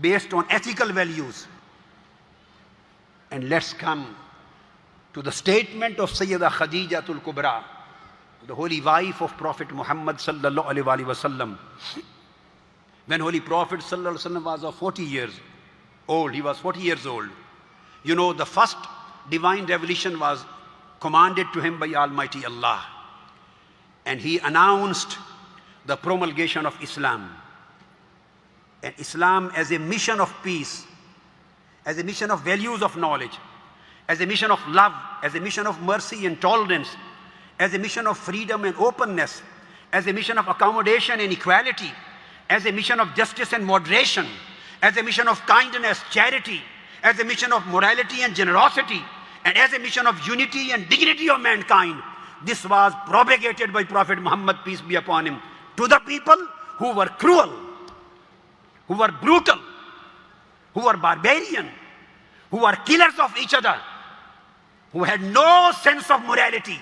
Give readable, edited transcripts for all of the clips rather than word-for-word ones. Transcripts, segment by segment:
based on ethical values. And let's come to the statement of Sayyida Khadijatul Kubra, the holy wife of Prophet Muhammad sallallahu alaihi wasallam. When Holy Prophet sallallahu alaihi wasallam was 40 years old, he was 40 years old. You know, the first divine revelation was commanded to him by Almighty Allah. And he announced the promulgation of Islam. And Islam as a mission of peace, as a mission of values of knowledge, as a mission of love, as a mission of mercy and tolerance, as a mission of freedom and openness, as a mission of accommodation and equality, as a mission of justice and moderation, as a mission of kindness, charity, as a mission of morality and generosity, and as a mission of unity and dignity of mankind. This was propagated by Prophet Muhammad, peace be upon him, to the people who were cruel, who were brutal, who were barbarian, who were killers of each other, who had no sense of morality,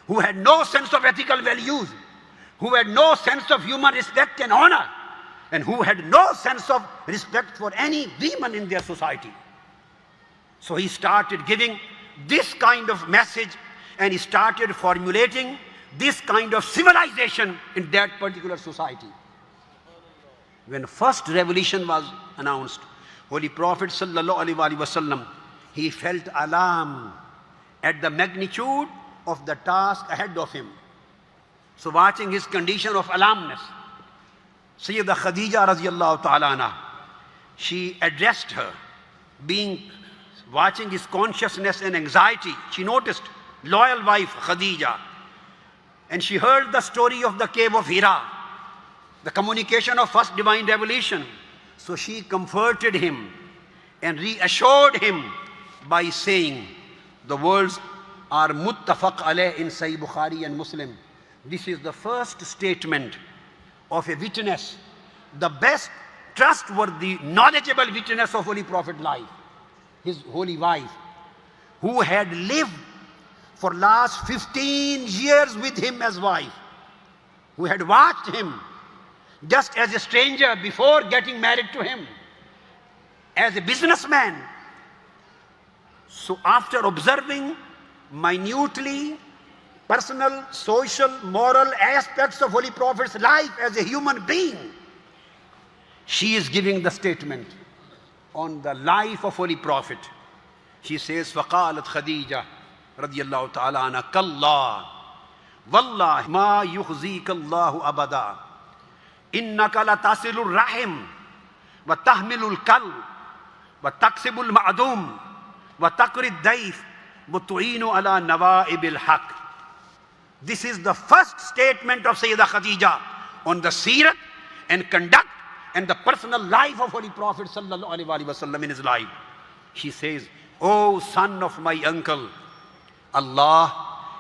who had no sense of ethical values, who had no sense of human respect and honor, and who had no sense of respect for any woman in their society. So he started giving this kind of message, and he started formulating this kind of civilization in that particular society. When first revelation was announced, Holy Prophet sallallahu alaihi wasallam, he felt alarm at the magnitude of the task ahead of him. So watching his condition of alarmness, Sayyida Khadija radiyallahu ta'ala anha, she addressed her, watching his consciousness and anxiety. She noticed loyal wife Khadija, and she heard the story of the cave of Hira, the communication of first divine revelation. So she comforted him and reassured him by saying, the words are muttafaq alayh in Sahih Bukhari and Muslim. This is the first statement of a witness, the best trustworthy, knowledgeable witness of Holy Prophet life, his holy wife, who had lived for last 15 years with him as wife, who had watched him just as a stranger before getting married to him, as a businessman. So after observing minutely personal, social, moral aspects of Holy Prophet's life as a human being, she is giving the statement on the life of Holy Prophet. She says, فَقَالَتْ خَدِيجَةَ رضي الله تعالى عنها كالله والله ما يخزيك الله أبدا إنك لتصل الرحم وتحمل الكل وتكسب المعدوم وتقري الضيف وتعين على نوائب الحق. This is the first statement of Sayyida Khadija on the seerat and conduct and the personal life of Holy Prophet sallallahu alaihi wasallam in his life. She says, "O son of my uncle, Allah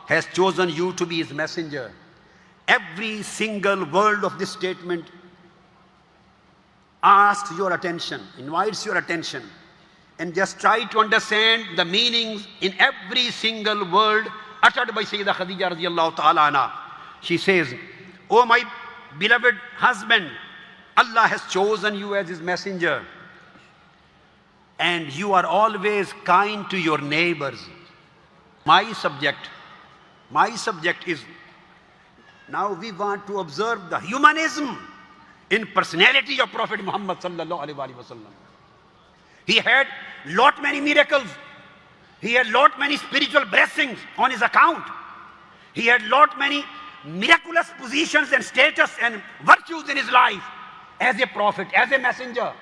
has chosen you to be his messenger." Every single word of this statement asks your attention, invites your attention, and just try to understand the meanings in every single word uttered by Sayyida Khadija radiyallahu ta'ala anha. She says, "O my beloved husband, Allah has chosen you as his messenger, and you are always kind to your neighbors." My subject is, now we want to observe the humanism in personality of Prophet Muhammad sallallahu alaihi wasallam. He had lot many miracles. He had lot many spiritual blessings on his account. He had lot many miraculous positions and status and virtues in his life as a prophet, as a messenger.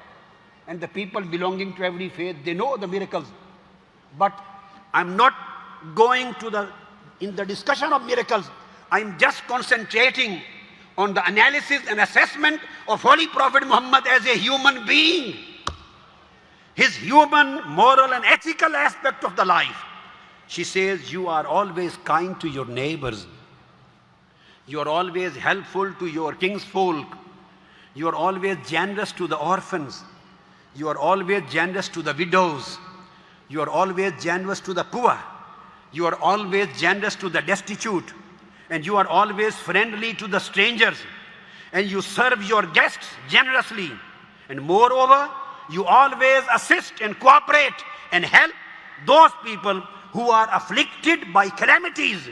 And the people belonging to every faith, they know the miracles. But I'm not going to in the discussion of miracles. I'm just concentrating on the analysis and assessment of Holy Prophet Muhammad as a human being. His human, moral and ethical aspect of the life. She says, you are always kind to your neighbors. You are always helpful to your kinsfolk. You are always generous to the orphans. You are always generous to the widows. You are always generous to the poor. You are always generous to the destitute. And you are always friendly to the strangers. And you serve your guests generously. And moreover, you always assist and cooperate and help those people who are afflicted by calamities.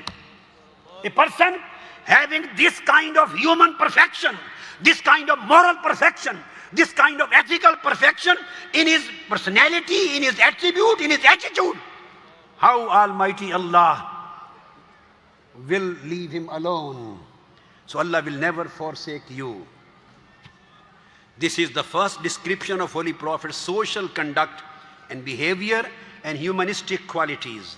A person having this kind of human perfection, this kind of moral perfection, this kind of ethical perfection in his personality, in his attribute, in his attitude, how Almighty Allah will leave him alone. So Allah will never forsake you. This is the first description of Holy Prophet's social conduct and behavior and humanistic qualities.